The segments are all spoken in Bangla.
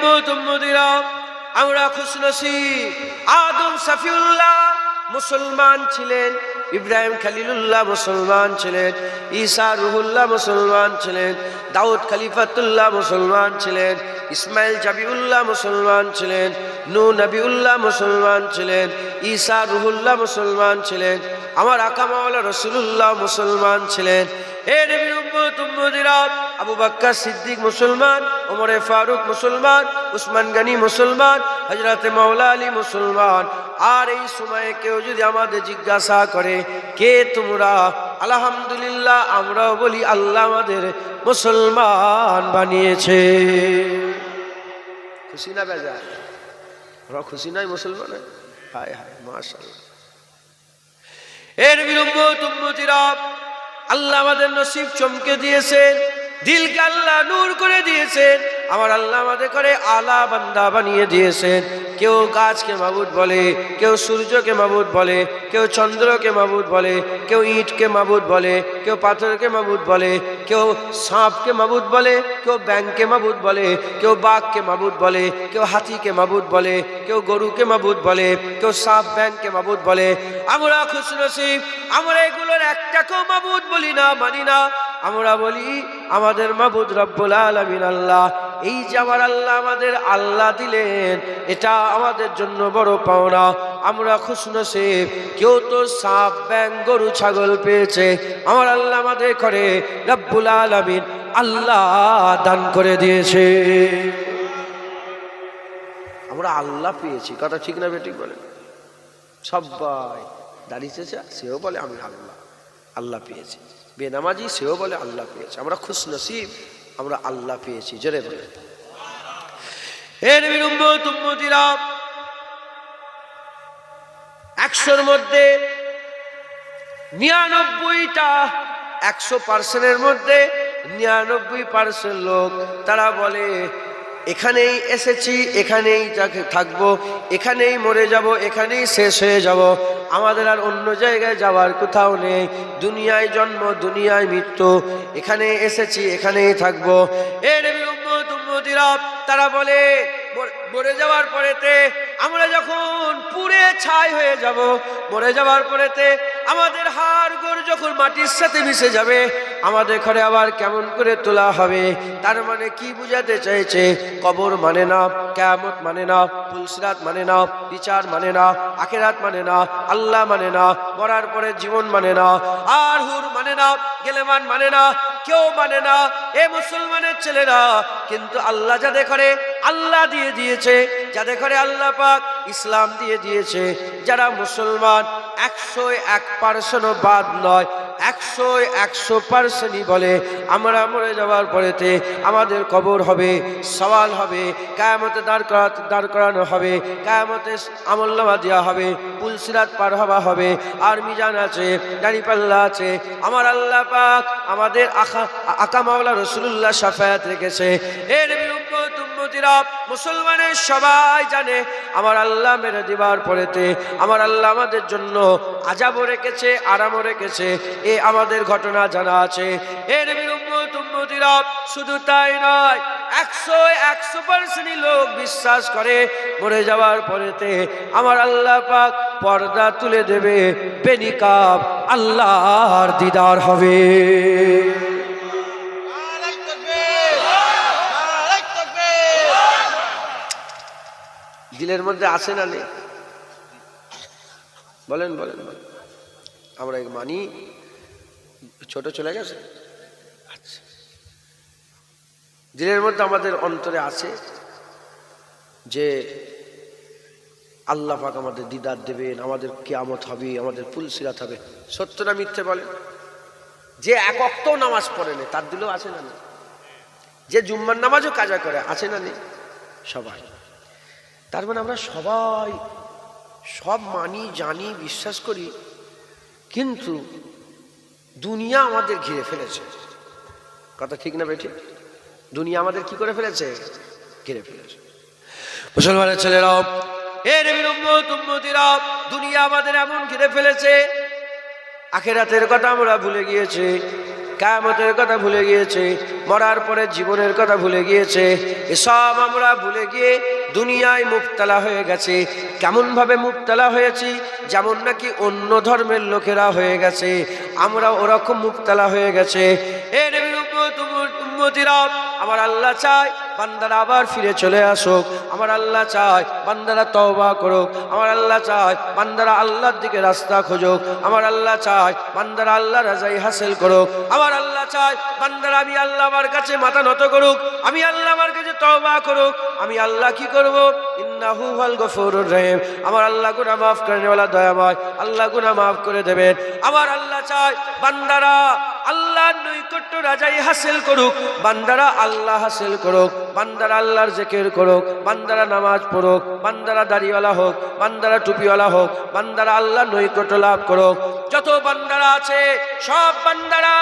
উম্মত উম্মতিরা, আমরা খুশনসিব। আদম সফিউল্লাহ মুসলমান ছিলেন, ইব্রাহিম খলিলুল্লাহ মুসলমান ছিলেন, ঈসা রুহুল্লাহ মুসলমান ছিলেন, দাউদ খলিফাতুল্লাহ মুসলমান ছিলেন, ইসমাইল জাবিউল্লাহ মুসলমান ছিলেন, নূহ নবিউল্লাহ মুসলমান ছিলেন, ঈসা রুহুল্লাহ মুসলমান ছিলেন, আমার আকা মাওলানা রাসূলুল্লাহ মুসলমান ছিলেন। হে নবীর উম্মত উম্মতিরা, আবু বকর সিদ্দিক মুসলমান, ওমর ফারুক মুসলমান, উসমান গনি মুসলমান, হযরত মাওলা আলী মুসলমান। আর এই সময়ে কেউ যদি আমাদের জিজ্ঞাসা করে কে তোমরা, আলহামদুলিল্লাহ আমরাও বলি আল্লাহ আমাদের মুসলমান বানিয়েছে। খুশি না বেজার? আমরা খুশি নাই মুসলমান? হায় হায় মাশাআল্লাহ। এর বিরুম্মত উম্মতিরা, আল্লাহ আমাদের নসিব চমকে দিয়েছেন, দিলকে আল্লাহ নূর করে দিয়েছেন। আমার আল্লাহ আমাদের করে আলা বান্দা বানিয়ে দিয়েছেন। কেউ গাছকে মাবুদ বলে, কেউ সূর্যকে মাবুদ বলে, কেউ চন্দ্রকে মাবুদ বলে, কেউ ইটকে মাবুদ বলে, কেউ পাথরকে মাবুদ বলে, কেউ সাপকে মাবুদ বলে, কেউ ব্যাঙকে মাবুদ বলে, কেউ বাঘকে মাবুদ বলে, কেউ হাতিকে মাবুদ বলে, কেউ গরুকে মাবুদ বলে, কেউ সাপ ব্যাঙকে মাবুদ বলে। আমরা খুশনসিব, আমরা এগুলোর একটাকেও মাবুদ বলি না, মানি না। আমরা বলি আমাদের মাবুদ রব্বুল আলামিন আল্লাহ। এই যে আমার আল্লাহ আমাদের আল্লাহ দিলেন, এটা আমাদের জন্য বড় পাওনা। আমরা খুশনসিব। কেউ তো সাপ ব্যাঙ গরু ছাগল পেয়েছে, আমার আল্লাহ আমাদের করে রব্বুল আলামিন আল্লাহ দান করে দিয়েছে। আমরা আল্লাহ পেয়েছি, কথা ঠিক না বেঠিক বলেন? সবাই দাঁড়িয়েছে, সেও বলে আমি আল্লাহ আল্লাহ পেয়েছি। বেনামাজি সেও বলে আল্লাহ পেয়েছে। আমরা খুশনসিব, আমরা আল্লাহ পেয়েছি। জোরে বলে। হে নবীর উম্মত উম্মতিরা, 100-র মধ্যে 99টা, 100%-এর মধ্যে 99% লোক তারা বলে এখানেই এসেছি, এখানেই থাকবো, এখানেই মরে যাব, এখানেই শেষ হয়ে যাব, আমাদের আর অন্য জায়গায় যাওয়ার কোথাও নেই। দুনিয়ায় জন্ম, দুনিয়ায় মৃত্যু, এখানে এসেছি, এখানেই থাকবো। এ নবীর উম্মত উম্মতিরা, তারা বলে মরে যাওয়ার পরেতে আমরা যখন পুড়ে ছাই হয়ে যাব, মরে যাওয়ার পরেতে আমাদের হাড় গোড় যখন মাটির সাথে মিশে যাবে, আমাদের ঘরে আবার কেমন করে তোলা হবে। তার মানে কি বুঝাতে চাইছে? কবর মানে না, কিয়ামত মানে না, পুলসিরাত মানে না, বিচার মানে না, আখিরাত মানে না, আল্লাহ মানে না, মরার পরে জীবন মানে না, আর হুর মানে না, গেলেমান মানে না, কেউ মানে না। এ মুসলমানের ছেলেরা, কিন্তু আল্লাহ যাদের করে আল্লাহ দিয়ে দিয়েছে, যাদের করে আল্লাহ পাক ইসলাম দিয়ে দিয়েছে, যারা মুসলমান 101% বাদ নয়, 100% বলে আমরা মরে যাওয়ার পরেতে আমাদের কবর হবে, সওয়াল হবে, কিয়ামতে দাঁড় করানো হবে, কিয়ামতে আমলনামা দেওয়া হবে, পুলসিরাত পার হওয়া হবে, আর মিজান আছে, দাঁড়িপাল্লা আছে। আমার আল্লাহ পাক আমাদের আকা মাওলা রাসূলুল্লাহ শাফায়াত রেখেছে। এ নবীর উম্মত উম্মতিরা, মুসলমানের সবাই জানে আমার আল্লাহ মেরে দিবার পরেতে আমার আল্লাহ আমাদের জন্য আযাবও রেখেছে, আরামও রেখেছে। এ আমাদের ঘটনা জানা আছে। এ নবীর উম্মত উম্মতিরা, শুধু তাই নয়, 100% লোক বিশ্বাস করে মরে যাওয়ার পরেতে আমার আল্লাহ পাক পর্দা তুলে দেবে, বেনিকাব আল্লাহর দিদার হবে। দিলের মধ্যে আসে না নেই? বলেন বলেন বলেন। আমরা মানি, ছোট চলে গেছে। আচ্ছা, দিলের মধ্যে আমাদের অন্তরে আছে যে আল্লাহ পাক আমাদের দিদার দেবেন, আমাদের কিয়ামত হবে, আমাদের পুলসিরাত হবে। সত্য না মিথ্যে বলেন? যে এক ওয়াক্তও নামাজ পড়ে না, তার দিলেও আছে না নেই? যে জুম্মার নামাজও কাজা করে, আছে না নেই? সবাই। তার মানে আমরা সবাই সব মানি, জানি, বিশ্বাস করি, কিন্তু দুনিয়া আমাদের ঘিরে ফেলেছে। কথা ঠিক না বেঠিক? দুনিয়া আমাদের কি করে ফেলেছে? ঘিরে ফেলেছে। মুসলমানের ছেলেরাও, এ নবীর উম্মত উম্মতিরা, দুনিয়া আমাদের এমন ঘিরে ফেলেছে, আখিরাতের কথা আমরা ভুলে গিয়েছি। কিয়ামতের কথা ভুলে গিয়েছে, মরার পরে জীবনের কথা ভুলে গিয়েছে। এসব আমরা ভুলে গিয়ে দুনিয়ায় মুবতালা হয়ে গেছে। কেমনভাবে মুবতালা হয়েছি? যেমন নাকি অন্য ধর্মের লোকেরা হয়ে গেছে, আমরা ওরকম মুবতালা হয়ে গেছে। এ নবীর উম্মতিরা, আমার আল্লাহ চায় বান্দারা আবার ফিরে চলে আসুক। আমার আল্লাহ চায় বান্দারা তওবা করুক। আমার আল্লাহ চায় বান্দারা আল্লাহর দিকে রাস্তা খুঁজুক। আমার আল্লাহ চায় বান্দারা আল্লাহ রাজাই হাসিল করুক। আমার আল্লাহ চায় বান্দারা আমি আল্লাহ আমার কাছে মাথা নত করুক, আমি আল্লাহ আমার কাছে তওবা করুক। আমি আল্লাহ কি করব? ইন্নাহু হুয়াল গফুরুর রহিম। আমার আল্লাহ গুনাহ মাফ করেনেওয়ালা দয়াময়, আল্লাহ গুনাহ মাফ করে দেবেন। আমার আল্লাহ চায় বান্দারা আল্লাহর নৈকট্য রাজাই হাসিল করুক, বান্দারা আল্লাহ হাসিল করুক, বান্দারা আল্লাহর জিকির করুক, বান্দারা নামাজ পড়ুক, বান্দারা দাড়িওয়ালা হোক, বান্দারা টুপিওয়ালা হোক, বান্দারা আল্লাহর নৈকট্য লাভ করুক। যত বান্দারা আছে সব বান্দারা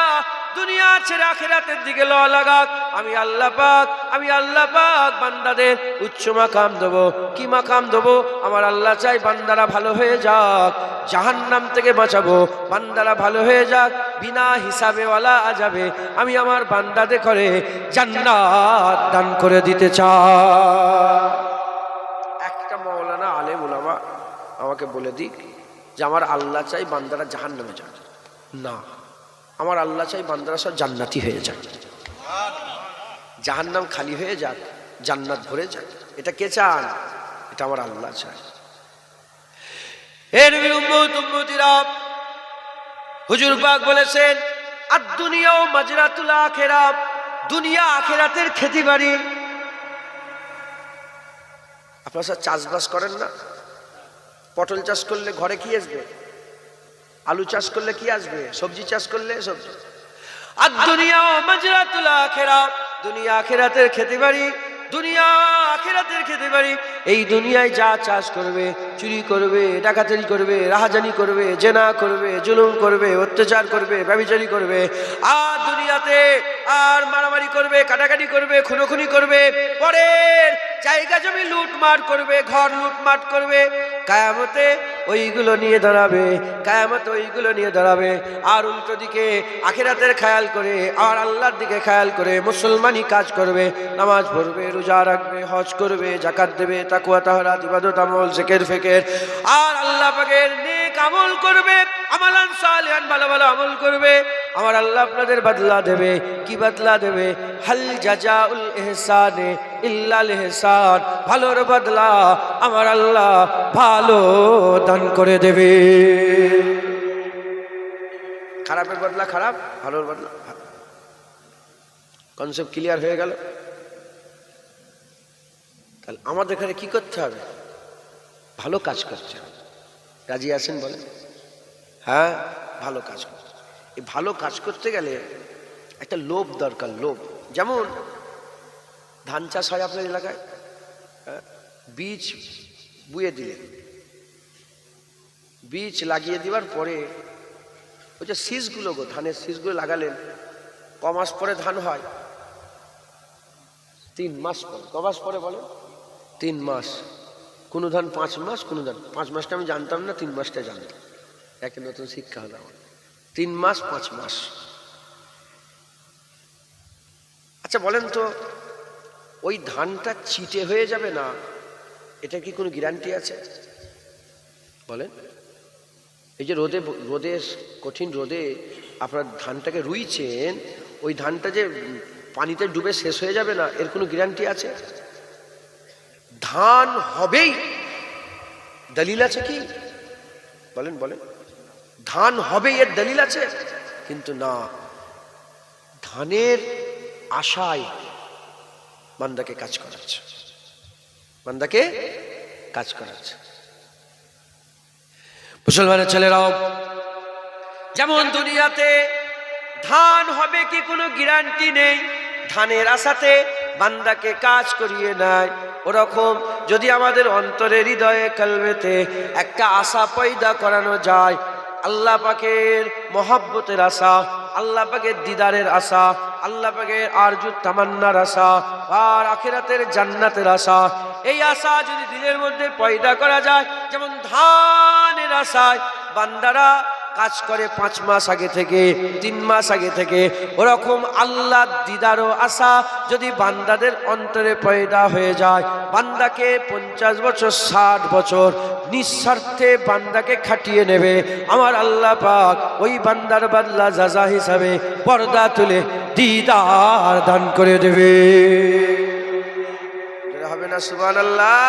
দুনিয়া ছেড়ে আখিরাতের দিকে লওয়া লাগাক। আমি আল্লাহ পাক বান্দাদের উচ্চ মাকাম দেব। কি মাকাম দেব? আমার আল্লাহ চাই বান্দারা ভালো হয়ে যাক, জাহান্নাম থেকে বাঁচাবো। বান্দারা ভালো হয়ে যাক, বিনা হিসাবে ওয়ালা আযাবে আমি আমার বান্দাদের করে জান্নাত দান করে দিতে চাই। একটা মাওলানা আলেম উলামা আমাকে বলে দিক যে আমার আল্লাহ চাই বান্দারা জাহান্নামে যাক। না, আমার আল্লাহ চাই বান্দারা সব জান্নাতি হয়ে যাক, জাহান্নাম খালি হয়ে যাক, জান্নাত ভরে যাক। এটা কে চান? এটা আমার আল্লাহ চায়। হে নবীর উম্মতিরা, হুজুর পাক বলেছেন আদ-দুনিয়া মাজরাতুল আখিরাহ, দুনিয়া আখিরাতের খেতিবাড়ি। আপনারা সব চাষবাস করেন না? পটল চাষ করলে ঘরে কি আসবে? আলু চাষ করলে কি আসবে? সবজি চাষ করলে সবজি। আদ-দুনিয়া মাজরাতুল আখিরাহ, দুনিয়া আখিরাতের খেতিবাড়ি, দুনিয়া আখিরাতের খেতিবাড়ি। এই দুনিয়ায় যা চাষ করবে, চুরি করবে, ডাকাতি করবে, রাহাজানি করবে, জেনা করবে, জুলুম করবে, অত্যাচার করবে, ব্যভিচারী করবে, আর দুনিয়াতে আর মারামারি করবে, কাটাকাটি করবে, খুনোখুনি করবে, পরের জায়গা জমি লুটমার করবে, ঘর লুটমাট করবে, কিয়ামতে ওইগুলো নিয়ে দাঁড়াবে, কিয়ামতে ওইগুলো নিয়ে দাঁড়াবে। আর উল্টো দিকে আখিরাতের খেয়াল করে আর আল্লাহর দিকে খেয়াল করে মুসলমানি কাজ করবে, নামাজ পড়বে, রোজা রাখবে, হজ করবে, যাকাত দেবে, তাকওয়া তাহরাত ইবাদত আমল জিকির ফিকির আর আল্লাহ পাকের নেক আমল করবে, আমালান সালিহান ভালো ভালো আমল করবে। আমার আল্লাহ আপনাদের বদলা দেবে। কি বদলা দেবে? হাল জাযাউল ইহসানে ইল্লাল ইহসান, ভালোর বদলা আমার আল্লাহ ভালো দান করে দেবে। খারাপের বদলা খারাপ, ভালোর বদলা ভালো। কনসেপ্ট ক্লিয়ার হয়ে গেল? তাহলে আমাদের এখানে কি করতে হবে? ভালো কাজ করতে হবে। রাজি আছেন বলেন? হ্যাঁ, ভালো কাজ করতে। এই ভালো কাজ করতে গেলে একটা লোভ দরকার, লোভ। যেমন ধান চাষ হয় আপনার এলাকায়, বীজ বুয়ে দিলেন, বীজ লাগিয়ে দেওয়ার পরে ওই যে শীষগুলো, ধানের শীষগুলো লাগালেন, ক মাস পরে ধান হয়? 3 মাস পরে। ক মাস পরে বলেন? 3 মাস। কোনো ধান 5 মাস, কোনো ধান 5 মাসটা আমি জানতাম না, 3 মাসটা জানতাম। একটা নতুন শিক্ষা হলো আমার। 3 মাস 5 মাস। আচ্ছা বলেন তো, ওই ধানটা চিটে হয়ে যাবে না, এটা কি কোনো গ্যারান্টি আছে? বলেন। এই যে রোদে কঠিন রোদে আপনার ধানটাকে রুইছেন, ওই ধানটা যে পানিতে ডুবে শেষ হয়ে যাবে না, এর কোনো গ্যারান্টি আছে? ধান হবেই, দলিল আছে কি? বলেন বলেন। ধান হবে এর দলিল আছে? কিন্তু না, ধানের আশায় বান্দাকে কাজ করাচ্ছে, বান্দাকে কাজ করাচ্ছে। মুসলমানের ছেলেরাও যেমন দুনিয়াতে ধান হবে কি কোনো গ্যারান্টি নেই, ধানের আশাতে বান্দাকে কাজ করিয়ে নেয়, ওরকম যদি আমাদের অন্তরে হৃদয়ে কলবেতে একটা আশা পয়দা করানো যায়, আল্লাহ পাকের মহব্বতের আশা, আল্লাহ পাকের দিদারের আশা, আল্লাহ পাকের আরজু তামান্নার আশা আর আখিরাতের জান্নাতের আশা, এই আশা যদি দিলের মধ্যে পয়দা করা যায়, যেমন ধানের আশায় বান্দারা কাজ করে 5 মাস আগে থেকে, 3 মাস আগে থেকে। ওরকম আল্লাহ দিদারও আশা যদি বান্দাদের অন্তরে পয়দা হয়ে যায়, বান্দাকে 50 বছর 60 বছর নিঃস্বার্থে বান্দাকে খাটিয়ে নেবে, আমার আল্লাহ পাক ওই বান্দার বদলা জাযা হিসাবে পর্দা তুলে দিদার দান করে দেবে। হবে না সুবহানাল্লাহ?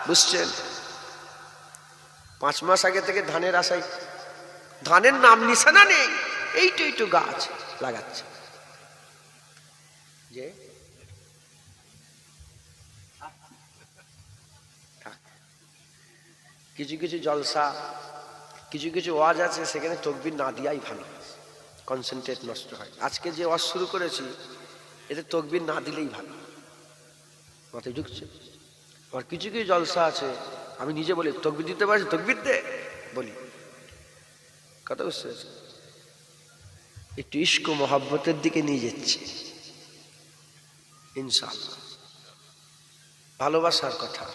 বুঝছেন? 5 মাস আগে থেকে ধানের আশায়, ধানের নাম নিশানা নেই, এইটু গাছ লাগাচ্ছে। যে কিছু কিছু জলসা, কিছু কিছু ওয়াজ আছে, সেখানে তাকবীর না দিয়াই ভালো, কনসেন্ট্রেট নষ্ট হয়। আজকে যে ওয়াজ শুরু করেছি এতে তাকবীর না দিলেই ভালো, মাথায় ঢুকছে। আর কিছু কিছু জলসা আছে আমি নিজে বলি, তাকবীর দিতে পারছি, তাকবীর দে বলি, কথা বুঝতে পারছি? একটু ইশক ও মহব্বতের দিকে নিয়ে যাচ্ছে ইনশাআল্লাহ, ভালোবাসার কথা।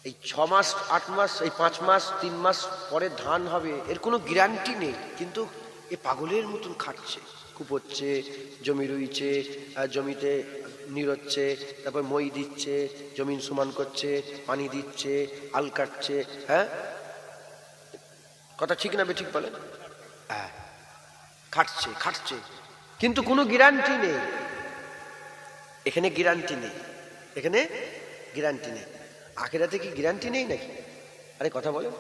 এই 6 মাস 8 মাস, এই 5 মাস 3 মাস পরে ধান হবে এর কোনো গ্যারান্টি নেই, কিন্তু এ পাগলের মতন খাটছে, কুপোচ্ছে, জমি রুইছে, জমিতে নিরোচ্ছে, তারপর মই দিচ্ছে, জমিন সমান করছে, পানি দিচ্ছে, আল কাটছে। হ্যাঁ, কথা ঠিক না বেঠিক বলেন? হ্যাঁ, খাটছে খাটছে, কিন্তু কোনো গ্যারান্টি নেই। এখানে গ্যারান্টি নেই, এখানে গ্যারান্টি নেই। আখিরাতে কি গ্যারান্টি নেই নাকি? আরে কথা বলেন,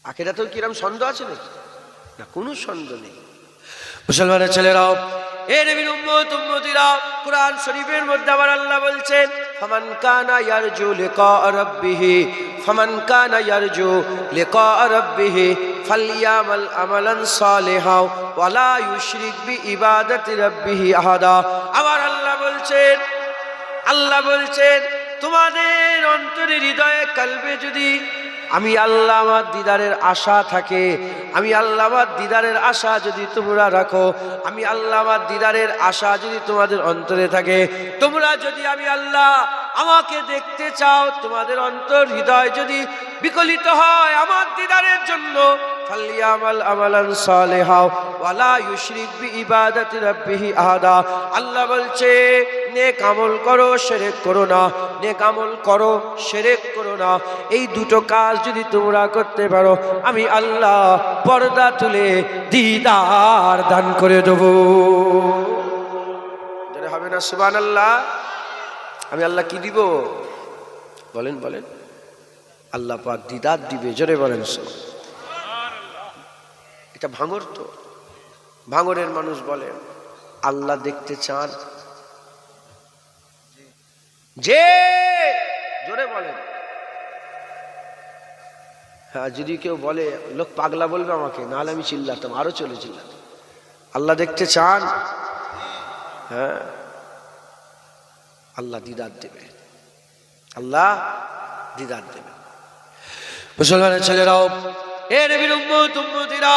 আখিরাতেও কিরম সন্দেহ আছে নাকি? না, কোনো সন্দেহ নেই। মুসলমানের ছেলেরাও, এ নবীর উম্মত উম্মতিরা, কুরআন শরীফের মধ্যে আবার আল্লাহ বলছেন, ফামান কানা ইয়ারজু লিকা রাব্বিহি, ফামান কানা ইয়ারজু লিকা রাব্বিহি ফালইয়ামাল আমালান সালিহা ওয়া লা ইউশরিক বিইবাদাতি রাব্বিহি আহাদা। আবার আল্লাহ বলছেন তোমাদের অন্তরে, হৃদয়ে, কলবে যদি আমি আল্লাহ আমার দিদারের আশা থাকে, আমি আল্লাহ আমার দিদারের আশা যদি তোমরা রাখো, আমি আল্লাহ আমার দিদারের আশা যদি তোমাদের অন্তরে থাকে, তোমরা যদি আমি আল্লাহ আমাকে দেখতে চাও, তোমাদের অন্তর হৃদয় যদি বিকলিত হয় আমার দিদারের জন্য, ফালইয়ামাল আমালান সালিহা ওয়া লা ইউশরিক বিইবাদাতি রাব্বিহি আহাদা। আল্লাহ বলছে নেক আমল করো, শিরক করো না, নেক আমল করো, শিরক করো না। এই দুটো কাজ যদি তোমরা করতে পারো, আমি আল্লাহ পর্দা তুলে দিদার দান করে দেব। হবে না সুবহানাল্লাহ? আমি আল্লাহ কি দিব বলেন? বলেন, আল্লাহ পাক দিদার দিবে, জোরে বলেন। এটা ভাঙর, তো ভাঙরের মানুষ বলে আল্লাহ দেখতে চান, যে জোরে বলেন। হ্যাঁ, যদি কেউ বলে লোক পাগলা বলবে আমাকে, নাহলে আমি চিল্লাতাম, আরো চলে চিল্লাতাম। আল্লাহ দেখতে চান? হ্যাঁ, আল্লাহ দিদার দেবে, আল্লাহ দিদার দেবে। মুসলমানের ছেলেরাও, এ নবীর উম্মত উম্মতিরা,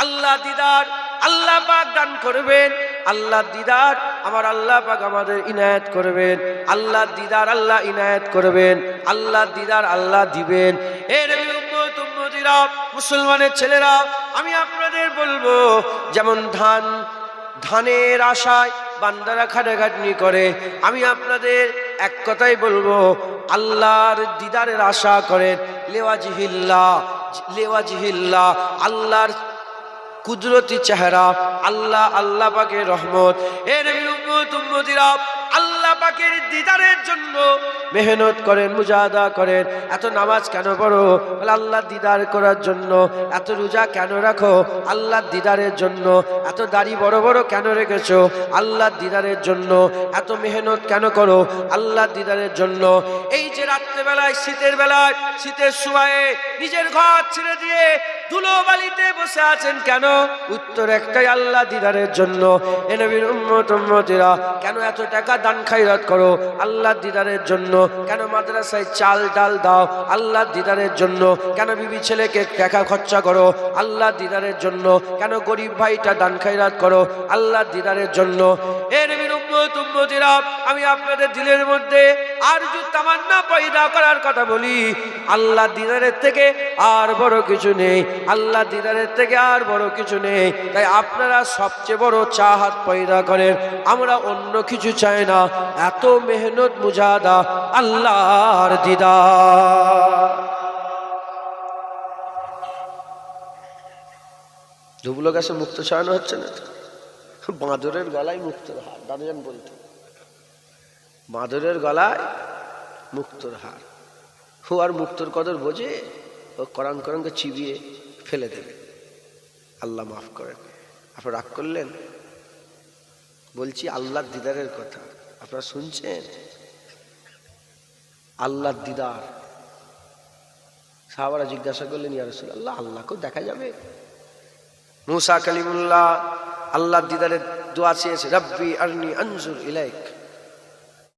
আল্লাহ দিদার আল্লাহ পাক দান করবেন, আল্লাহ দিদার আমার আল্লাহ পাক আমাদের ইনায়েত করবেন, আল্লাহ দিদার আল্লাহ ইনায়েত করবেন, আল্লাহ দিদার আল্লাহ দিবেন। এ নবীর উম্মত উম্মতিরা, মুসলমানের ছেলেরা, আমি আপনাদের বলবো, যেমন ধানের আশায় বান্দারা খাটাখাটনি করে, আমি আপনাদের এক কথাই বলবো, আল্লাহর দিদারের আশা করেন। লেওয়াজিহিল্লাহ, আল্লাহর কুদরতি চেহারা, আল্লাহ পাকের রহমত। এ নবীর উম্মত উম্মতিরা, আল্লাহ পাকের দিদারের জন্য মেহনত করেন, মুজাহাদা করেন। এত নামাজ কেন পড়ো? আল্লাহ দিদার করার জন্য। এত রোজা কেন রাখো? আল্লাহ দিদারের জন্য। এত দাড়ি বড় বড় কেন রেখেছো? আল্লাহ দিদারের জন্য। এত মেহনত কেন করো? আল্লাহ দিদারের জন্য। এই যে রাত্রেবেলায়, শীতের বেলায়, শীতের সময়ে নিজের ঘর ছেড়ে দিয়ে ধুলো বালিতে বসে আছেন কেন? উত্তর একটাই, আল্লাহ দিদারের জন্য। এ নবীর উম্মত উম্মতিরা, কেন এত টাকা দান খায়রাত করো? আল্লাহ দিদারের জন্য। কেন মাদ্রাসায় চাল ডাল দাও? আল্লাহ দিদারের জন্য। কেন বিবি ছেলেকে টাকা খরচা করো? আল্লাহ দিদারের জন্য। কেন গরিব ভাইটা দান খায়রাত করো? আল্লাহ দিদারের জন্য। এ নবীর উম্মত উম্মতিরা, আমি আপনাদের দিলের মধ্যে আরজু তামান্না পয়দা করার কথা বলি, আল্লাহ দিদারের থেকে আর বড় কিছু নেই, আল্লাহ দিদারের থেকে আর বড় কিছু নেই। তাই আপনারা সবচেয়ে বড় চাহাত পয়দা করেন, আমরা অন্য কিছু চাই না। এত মেহনত মুজাহাদা আল্লাহর দিদার। ধুবলো গাছে মুক্ত ছড়ানো হচ্ছে না, বাঁদরের গলায় মুক্তোর হার। দাদুজান বলতো বাঁদরের গলায় মুক্তোর হার। ও আর মুক্তোর কদর বোঝে? ও কোরআন কোরআনকে চিবিয়ে ফেলে দেবে। আল্লাহ মাফ করেন। আপনারা রাগ করলেন? বলছি আল্লাহর দিদারের কথা, আপনারা শুনছেন? আল্লাহর দিদার। সাহাবারা জিজ্ঞাসা করলেন, ইয়া রাসূলুল্লাহ, আল্লাহকেও দেখা যাবে? মুসা কালিমুল্লাহ আল্লাহর দিদারের দোয়া চেয়েছে, রব্বি আরনি আনজুর ইলাইক।